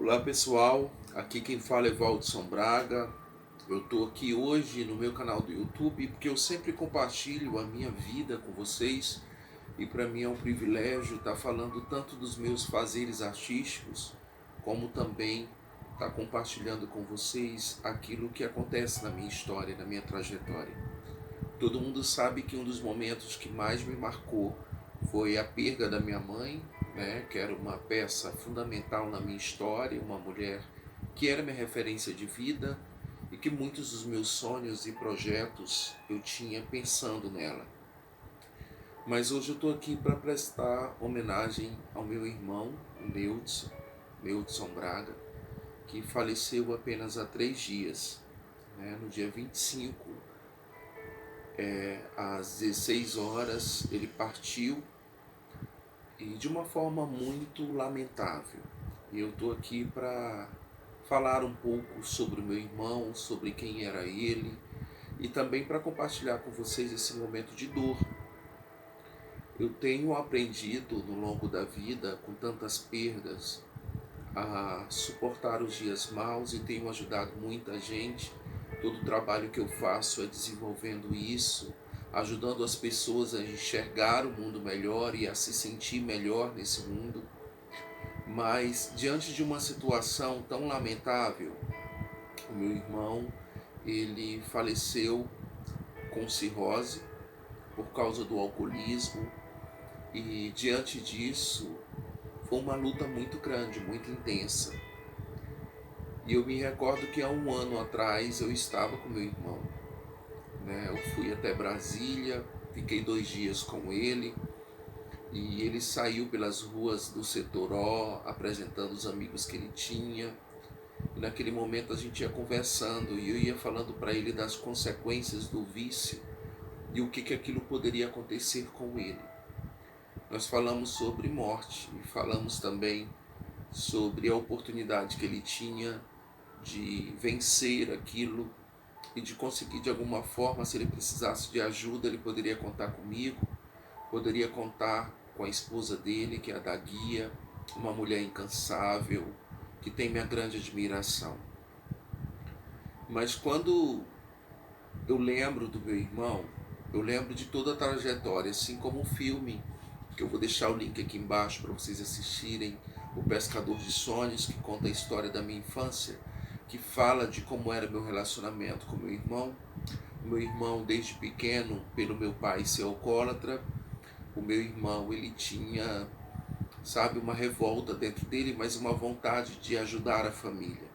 Olá pessoal, aqui quem fala é Valdson Braga. Eu estou aqui hoje no meu canal do YouTube porque eu sempre compartilho a minha vida com vocês e para mim é um privilégio estar falando tanto dos meus fazeres artísticos como também estar compartilhando com vocês aquilo que acontece na minha história, na minha trajetória. Todo mundo sabe que um dos momentos que mais me marcou foi a perda da minha mãe, né, que era uma peça fundamental na minha história, uma mulher que era minha referência de vida e que muitos dos meus sonhos e projetos eu tinha pensando nela. Mas hoje eu estou aqui para prestar homenagem ao meu irmão, Neudson Braga, que faleceu apenas há 3 dias, né, no dia 25, às 16 horas, ele partiu e de uma forma muito lamentável. E eu estou aqui para falar um pouco sobre o meu irmão, sobre quem era ele e também para compartilhar com vocês esse momento de dor. Eu tenho aprendido no longo da vida, com tantas perdas, a suportar os dias maus e tenho ajudado muita gente. Todo o trabalho que eu faço é desenvolvendo isso, ajudando as pessoas a enxergar o mundo melhor e a se sentir melhor nesse mundo. Mas diante de uma situação tão lamentável, o meu irmão, ele faleceu com cirrose por causa do alcoolismo e diante disso foi uma luta muito grande, muito intensa. E eu me recordo que há um ano atrás eu estava com meu irmão, né? Eu fui até Brasília, fiquei 2 dias com ele e ele saiu pelas ruas do setor O, apresentando os amigos que ele tinha. E naquele momento a gente ia conversando e eu ia falando para ele das consequências do vício e o que aquilo poderia acontecer com ele. Nós falamos sobre morte e falamos também sobre a oportunidade que ele tinha de vencer aquilo e de conseguir de alguma forma, se ele precisasse de ajuda, ele poderia contar comigo, poderia contar com a esposa dele, que é a da Guia, uma mulher incansável, que tem minha grande admiração. Mas quando eu lembro do meu irmão, eu lembro de toda a trajetória, assim como o filme, que eu vou deixar o link aqui embaixo para vocês assistirem, O Pescador de Sonhos, que conta a história da minha infância, que fala de como era meu relacionamento com meu irmão. O meu irmão, desde pequeno, pelo meu pai ser alcoólatra, o meu irmão, ele tinha, sabe, uma revolta dentro dele, mas uma vontade de ajudar a família.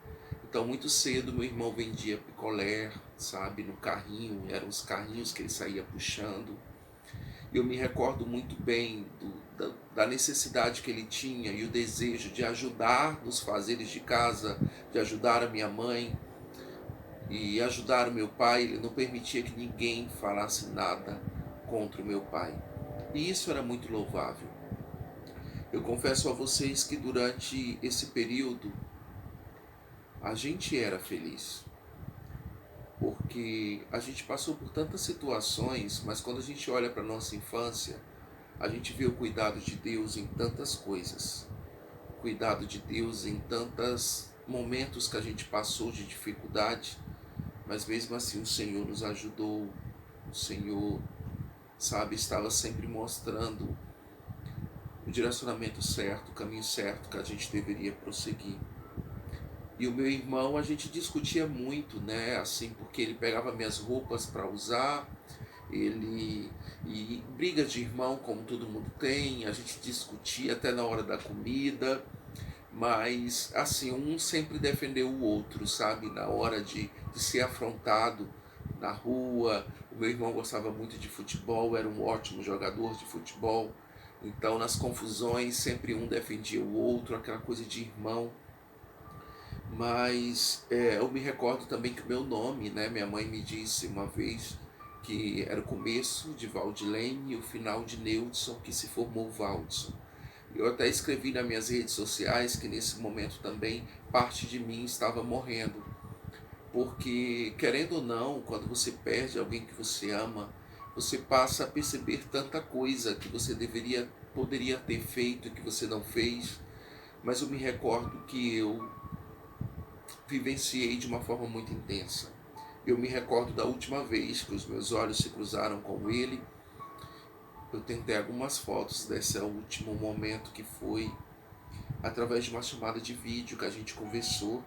Então, muito cedo, meu irmão vendia picolé, sabe, no carrinho, eram os carrinhos que ele saía puxando. Eu me recordo muito bem da necessidade que ele tinha e o desejo de ajudar nos fazeres de casa, de ajudar a minha mãe e ajudar o meu pai. Ele não permitia que ninguém falasse nada contra o meu pai. E isso era muito louvável. Eu confesso a vocês que durante esse período a gente era feliz, porque a gente passou por tantas situações, mas quando a gente olha para a nossa infância, a gente vê o cuidado de Deus em tantas coisas, o cuidado de Deus em tantos momentos que a gente passou de dificuldade, mas mesmo assim o Senhor nos ajudou, o Senhor, sabe, estava sempre mostrando o direcionamento certo, o caminho certo que a gente deveria prosseguir. E o meu irmão, a gente discutia muito, né, assim, porque ele pegava minhas roupas para usar, e brigas de irmão, como todo mundo tem, a gente discutia até na hora da comida, mas assim, um sempre defendeu o outro, sabe, na hora de ser afrontado na rua. O meu irmão gostava muito de futebol, era um ótimo jogador de futebol, então nas confusões sempre um defendia o outro, aquela coisa de irmão. Mas eu me recordo também que o meu nome, né, minha mãe me disse uma vez que era o começo de Valdilene e o final de Neudson, que se formou Valdson. Eu até escrevi nas minhas redes sociais que nesse momento também parte de mim estava morrendo. Porque, querendo ou não, quando você perde alguém que você ama, você passa a perceber tanta coisa que você poderia ter feito e que você não fez. Mas eu me recordo que eu vivenciei de uma forma muito intensa. Eu me recordo da última vez que os meus olhos se cruzaram com ele. Eu tentei algumas fotos desse último momento, que foi através de uma chamada de vídeo que a gente conversou,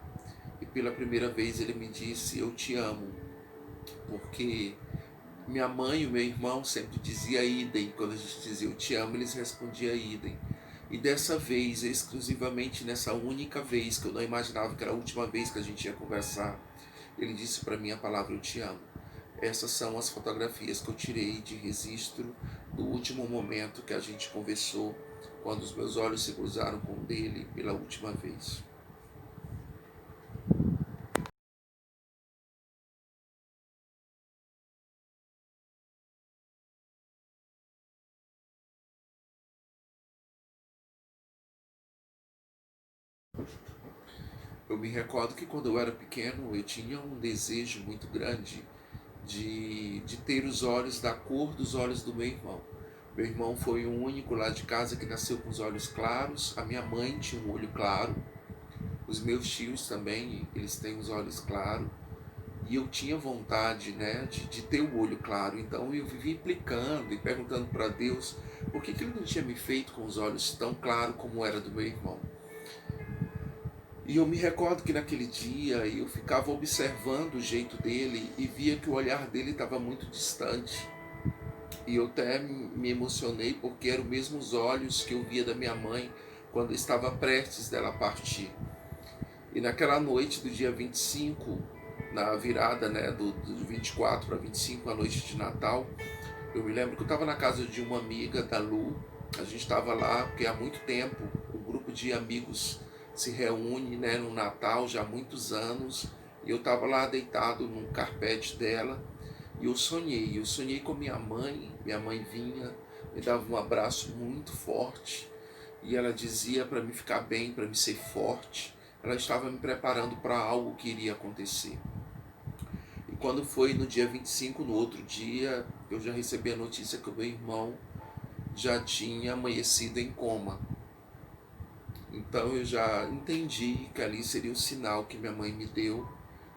e pela primeira vez ele me disse: eu te amo, porque minha mãe e o meu irmão sempre dizia idem. Quando a gente dizia eu te amo, eles respondiam idem. E dessa vez, exclusivamente nessa única vez, que eu não imaginava que era a última vez que a gente ia conversar, ele disse para mim a palavra eu te amo. Essas são as fotografias que eu tirei de registro do último momento que a gente conversou, quando os meus olhos se cruzaram com o dele pela última vez. Eu me recordo que quando eu era pequeno eu tinha um desejo muito grande de ter os olhos da cor dos olhos do meu irmão. Meu irmão foi o único lá de casa que nasceu com os olhos claros. A minha mãe tinha um olho claro. Os meus tios também, eles têm os olhos claros. E eu tinha vontade, né, de ter o olho claro. Então eu vivia implicando e perguntando para Deus por que ele não tinha me feito com os olhos tão claros como era do meu irmão. E eu me recordo que naquele dia eu ficava observando o jeito dele e via que o olhar dele estava muito distante. E eu até me emocionei, porque eram os mesmos olhos que eu via da minha mãe quando estava prestes dela partir. E naquela noite do dia 25, na virada, né, do 24 para 25, a noite de Natal, eu me lembro que eu estava na casa de uma amiga, da Lu. A gente estava lá porque há muito tempo um grupo de amigos se reúne, né, no Natal, já há muitos anos. E eu estava lá deitado num carpete dela e eu sonhei com minha mãe. Minha mãe vinha, me dava um abraço muito forte e ela dizia para me ficar bem, para me ser forte. Ela estava me preparando para algo que iria acontecer. E quando foi no dia 25, no outro dia, eu já recebi a notícia que o meu irmão já tinha amanhecido em coma. Então eu já entendi que ali seria o sinal que minha mãe me deu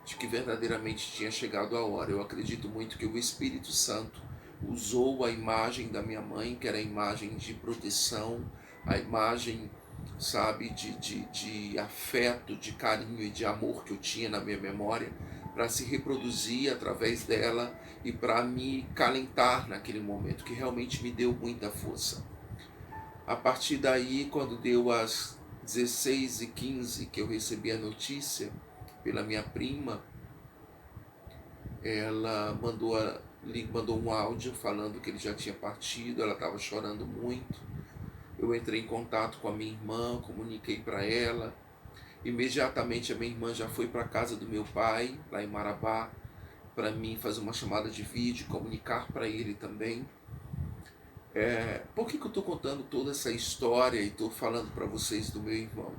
de que verdadeiramente tinha chegado a hora. Eu acredito muito que o Espírito Santo usou a imagem da minha mãe, que era a imagem de proteção, a imagem, sabe, de afeto, de carinho e de amor que eu tinha na minha memória, para se reproduzir através dela e para me calentar naquele momento, que realmente me deu muita força. A partir daí, quando deu as 16h15 que eu recebi a notícia pela minha prima, ela mandou um áudio falando que ele já tinha partido. Ela estava chorando muito. Eu entrei em contato com a minha irmã, comuniquei para ela. Imediatamente a minha irmã já foi para a casa do meu pai, lá em Marabá, para mim fazer uma chamada de vídeo, comunicar para ele também. Por que eu estou contando toda essa história e estou falando para vocês do meu irmão?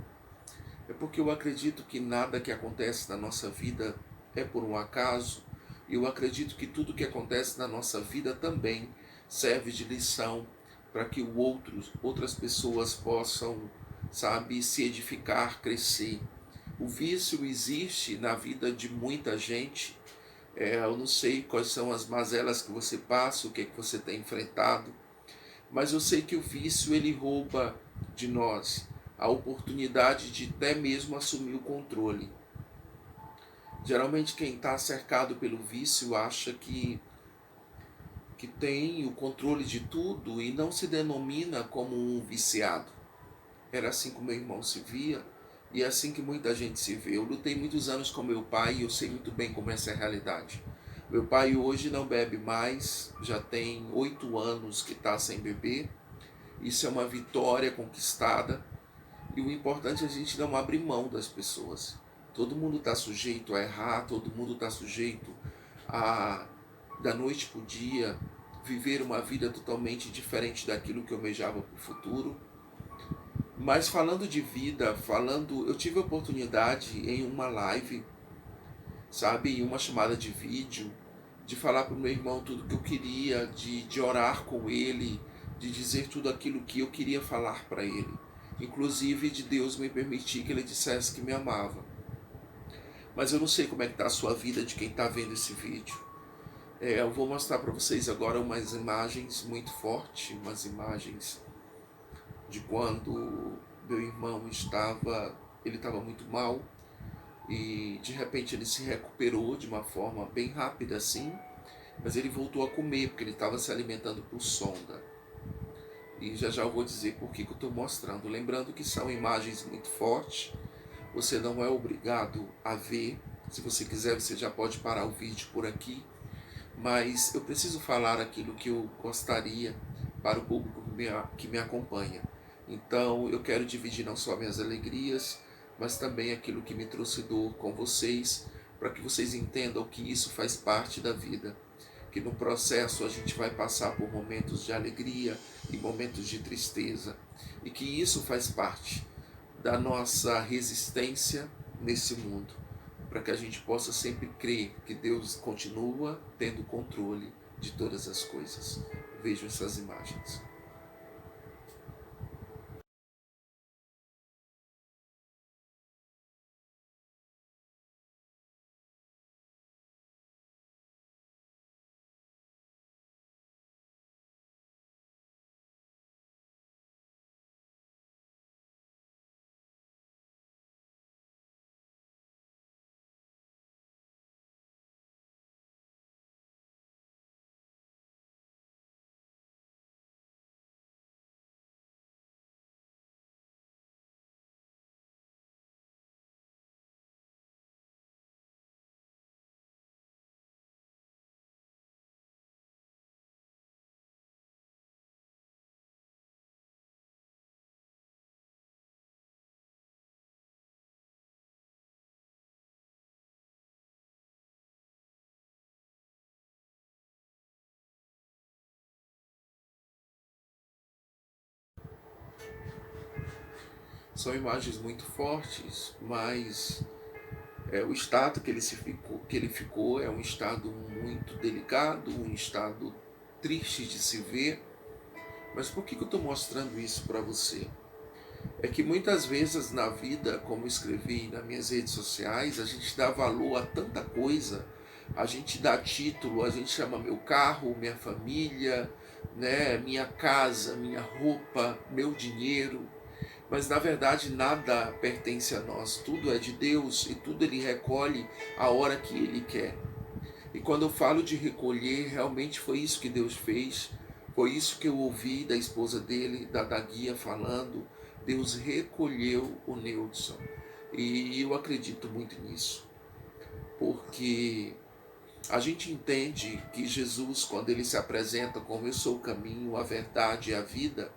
É porque eu acredito que nada que acontece na nossa vida é por um acaso. Eu acredito que tudo que acontece na nossa vida também serve de lição para que outras pessoas possam, sabe, se edificar, crescer. O vício existe na vida de muita gente. Eu não sei quais são as mazelas que você passa, o que é que você tem enfrentado, mas eu sei que o vício, ele rouba de nós a oportunidade de até mesmo assumir o controle. Geralmente quem está cercado pelo vício acha que tem o controle de tudo e não se denomina como um viciado. Era assim que meu irmão se via e é assim que muita gente se vê. Eu lutei muitos anos com meu pai e eu sei muito bem como essa é a realidade. Meu pai hoje não bebe mais, já tem 8 anos que está sem beber. Isso é uma vitória conquistada. E o importante é a gente não abrir mão das pessoas. Todo mundo está sujeito a errar, todo mundo está sujeito a, da noite para o dia, viver uma vida totalmente diferente daquilo que eu almejava para o futuro. Mas falando de vida, eu tive a oportunidade em uma live, sabe, em uma chamada de vídeo, de falar para o meu irmão tudo que eu queria, de orar com ele, de dizer tudo aquilo que eu queria falar para ele. Inclusive de Deus me permitir que ele dissesse que me amava. mas eu não sei como é que está a sua vida de quem está vendo esse vídeo. Eu vou mostrar para vocês agora umas imagens muito fortes, umas imagens de quando meu irmão ele estava muito mal e de repente ele se recuperou de uma forma bem rápida assim, mas ele voltou a comer porque ele estava se alimentando por sonda. E já já eu vou dizer por que eu estou mostrando. Lembrando que são imagens muito fortes, você não é obrigado a ver. Se você quiser, você já pode parar o vídeo por aqui. Mas eu preciso falar aquilo que eu gostaria para o público que me acompanha. Então eu quero dividir não só minhas alegrias, mas também aquilo que me trouxe dor com vocês, para que vocês entendam que isso faz parte da vida, que no processo a gente vai passar por momentos de alegria e momentos de tristeza, e que isso faz parte da nossa resistência nesse mundo, para que a gente possa sempre crer que Deus continua tendo controle de todas as coisas. Vejam essas imagens. São imagens muito fortes, mas o estado que ele ficou é um estado muito delicado, um estado triste de se ver. Mas por que eu estou mostrando isso para você? É que muitas vezes na vida, como escrevi nas minhas redes sociais, a gente dá valor a tanta coisa, a gente dá título, a gente chama meu carro, minha família, né, minha casa, minha roupa, meu dinheiro, mas na verdade nada pertence a nós, tudo é de Deus e tudo Ele recolhe a hora que Ele quer. E quando eu falo de recolher, realmente foi isso que Deus fez, foi isso que eu ouvi da esposa dele, da guia falando. Deus recolheu o Neudson. E eu acredito muito nisso, porque a gente entende que Jesus, quando ele se apresenta como eu sou o caminho, a verdade e a vida,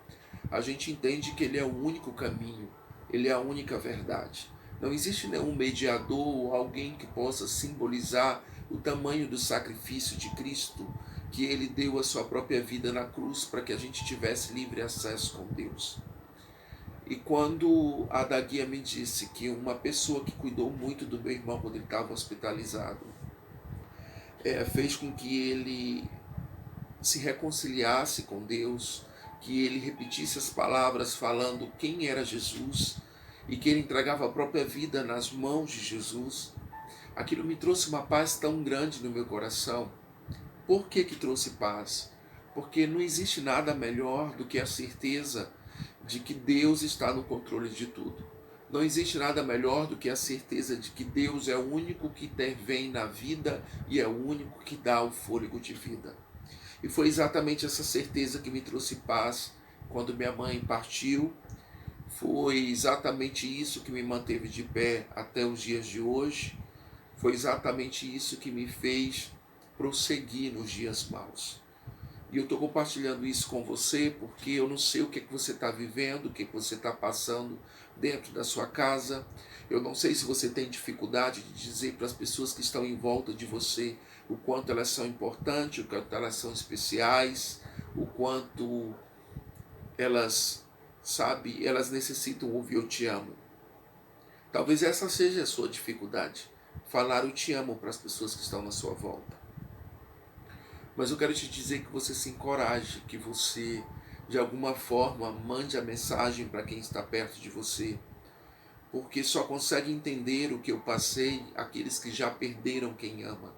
a gente entende que ele é o único caminho, ele é a única verdade. Não existe nenhum mediador ou alguém que possa simbolizar o tamanho do sacrifício de Cristo, que ele deu a sua própria vida na cruz para que a gente tivesse livre acesso com Deus. E quando a Daguia me disse que uma pessoa que cuidou muito do meu irmão quando ele estava hospitalizado, fez com que ele se reconciliasse com Deus, que ele repetisse as palavras falando quem era Jesus e que ele entregava a própria vida nas mãos de Jesus, aquilo me trouxe uma paz tão grande no meu coração. Por que trouxe paz? Porque não existe nada melhor do que a certeza de que Deus está no controle de tudo. Não existe nada melhor do que a certeza de que Deus é o único que intervém na vida e é o único que dá o fôlego de vida. E foi exatamente essa certeza que me trouxe paz quando minha mãe partiu. Foi exatamente isso que me manteve de pé até os dias de hoje. Foi exatamente isso que me fez prosseguir nos dias maus. E eu estou compartilhando isso com você porque eu não sei o que você está vivendo, o que você está passando dentro da sua casa. Eu não sei se você tem dificuldade de dizer para as pessoas que estão em volta de você o quanto elas são importantes, o quanto elas são especiais, o quanto elas, elas necessitam ouvir eu te amo. Talvez essa seja a sua dificuldade, falar eu te amo para as pessoas que estão na sua volta. Mas eu quero te dizer que você se encoraje, que você de alguma forma mande a mensagem para quem está perto de você, porque só consegue entender o que eu passei aqueles que já perderam quem ama.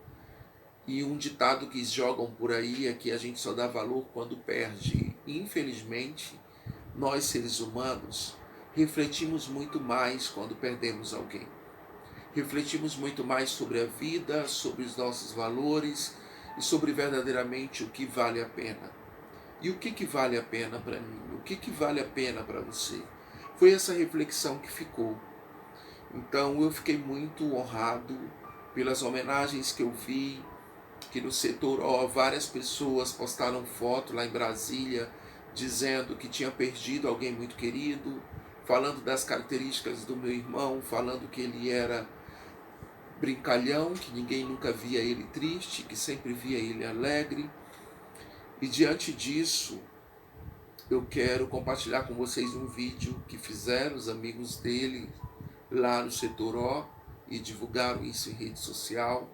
E um ditado que jogam por aí é que a gente só dá valor quando perde. E, infelizmente, nós seres humanos refletimos muito mais quando perdemos alguém. Refletimos muito mais sobre a vida, sobre os nossos valores e sobre verdadeiramente o que vale a pena. E o que vale a pena para mim? O que vale a pena para você? Foi essa reflexão que ficou. Então eu fiquei muito honrado pelas homenagens que eu vi, que no setor O várias pessoas postaram foto lá em Brasília dizendo que tinha perdido alguém muito querido, falando das características do meu irmão, falando que ele era brincalhão, que ninguém nunca via ele triste, que sempre via ele alegre. E diante disso, eu quero compartilhar com vocês um vídeo que fizeram os amigos dele lá no setor O e divulgaram isso em rede social.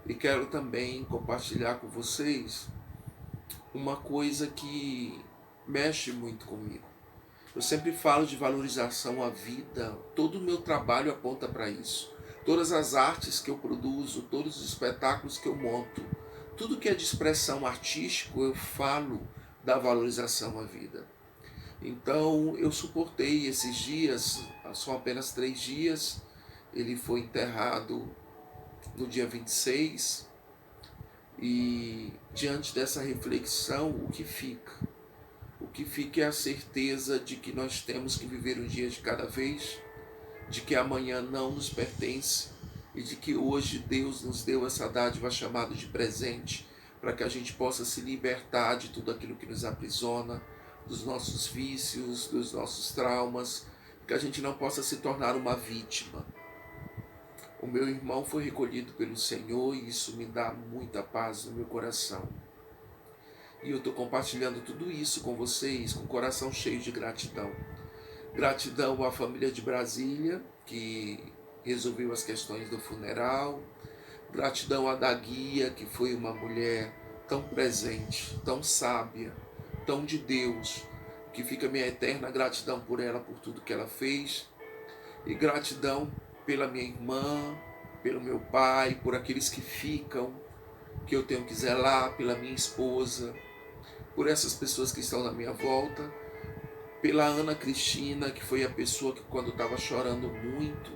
E quero também compartilhar com vocês uma coisa que mexe muito comigo. Eu sempre falo de valorização à vida, todo o meu trabalho aponta para isso. Todas as artes que eu produzo, todos os espetáculos que eu monto, tudo que é de expressão artística, eu falo da valorização à vida. Então eu suportei esses dias, são apenas 3 dias, ele foi enterrado no dia 26, e diante dessa reflexão, o que fica? O que fica é a certeza de que nós temos que viver um dia de cada vez, de que amanhã não nos pertence e de que hoje Deus nos deu essa dádiva chamada de presente para que a gente possa se libertar de tudo aquilo que nos aprisiona, dos nossos vícios, dos nossos traumas, que a gente não possa se tornar uma vítima. O meu irmão foi recolhido pelo Senhor e isso me dá muita paz no meu coração. E eu estou compartilhando tudo isso com vocês com o coração cheio de gratidão. Gratidão à família de Brasília, que resolveu as questões do funeral. Gratidão à Daguia, que foi uma mulher tão presente, tão sábia, tão de Deus, que fica minha eterna gratidão por ela, por tudo que ela fez. E gratidão pela minha irmã, pelo meu pai, por aqueles que ficam, que eu tenho que zelar, pela minha esposa, por essas pessoas que estão na minha volta, pela Ana Cristina, que foi a pessoa que quando eu estava chorando muito,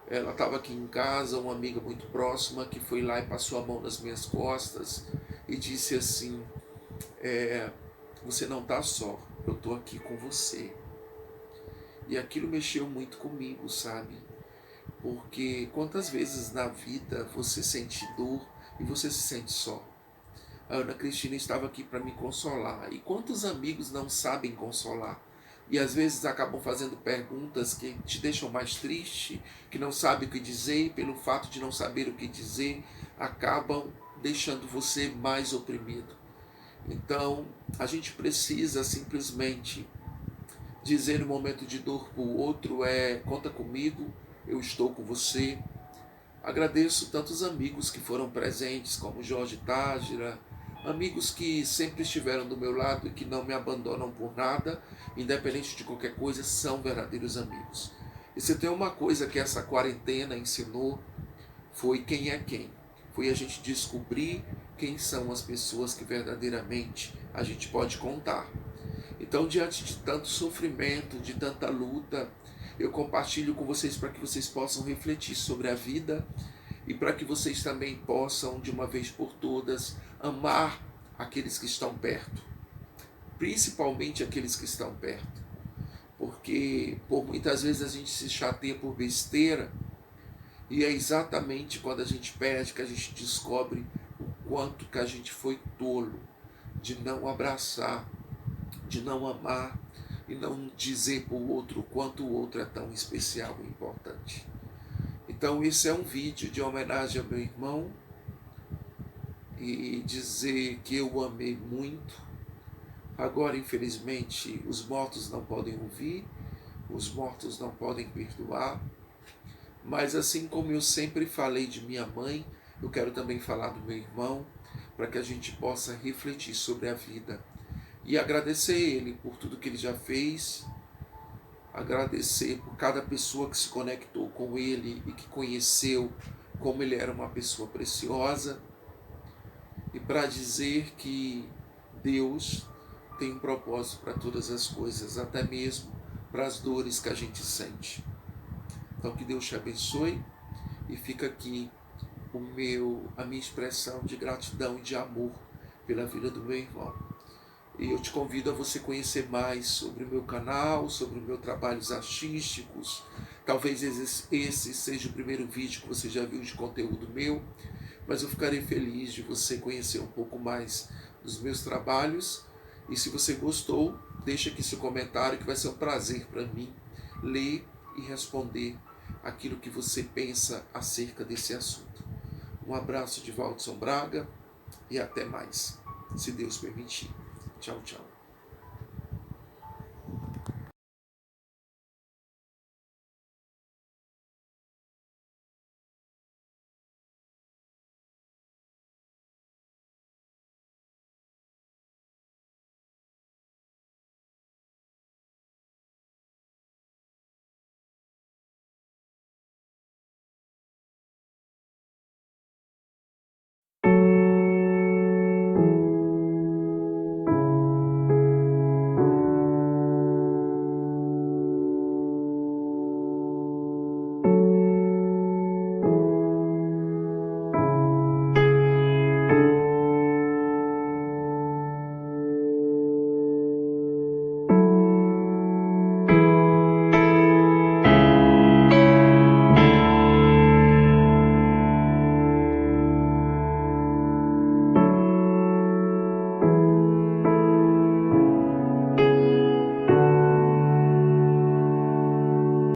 ela estava aqui em casa, uma amiga muito próxima, que foi lá e passou a mão nas minhas costas e disse assim, você não está só, eu estou aqui com você. E aquilo mexeu muito comigo, sabe? Porque quantas vezes na vida você sente dor e você se sente só? A Ana Cristina estava aqui para me consolar. E quantos amigos não sabem consolar? E às vezes acabam fazendo perguntas que te deixam mais triste, que não sabem o que dizer, e pelo fato de não saber o que dizer, acabam deixando você mais oprimido. Então, a gente precisa simplesmente dizer no momento de dor para o outro conta comigo, eu estou com você. Agradeço tantos amigos que foram presentes, como Jorge Tágira, amigos que sempre estiveram do meu lado e que não me abandonam por nada, independente de qualquer coisa, são verdadeiros amigos. E se tem uma coisa que essa quarentena ensinou, foi quem é quem. Foi a gente descobrir quem são as pessoas que verdadeiramente a gente pode contar. Então, diante de tanto sofrimento, de tanta luta, eu compartilho com vocês para que vocês possam refletir sobre a vida e para que vocês também possam, de uma vez por todas, amar aqueles que estão perto. Principalmente aqueles que estão perto. Porque por muitas vezes a gente se chateia por besteira e é exatamente quando a gente perde que a gente descobre o quanto que a gente foi tolo de não abraçar, de não amar e não dizer para o outro o quanto o outro é tão especial e importante. Então esse é um vídeo de homenagem ao meu irmão e dizer que eu o amei muito. Agora, infelizmente, os mortos não podem ouvir, os mortos não podem perdoar, mas assim como eu sempre falei de minha mãe, eu quero também falar do meu irmão, para que a gente possa refletir sobre a vida e agradecer ele por tudo que ele já fez, agradecer por cada pessoa que se conectou com ele e que conheceu como ele era uma pessoa preciosa, e para dizer que Deus tem um propósito para todas as coisas, até mesmo para as dores que a gente sente. Então que Deus te abençoe, e fica aqui a minha expressão de gratidão e de amor pela vida do meu irmão. E eu te convido a você conhecer mais sobre o meu canal, sobre os meus trabalhos artísticos. Talvez esse seja o primeiro vídeo que você já viu de conteúdo meu, mas eu ficarei feliz de você conhecer um pouco mais dos meus trabalhos. E se você gostou, deixa aqui seu comentário, que vai ser um prazer para mim ler e responder aquilo que você pensa acerca desse assunto. Um abraço de Valdson Braga e até mais, se Deus permitir. Tchau, tchau.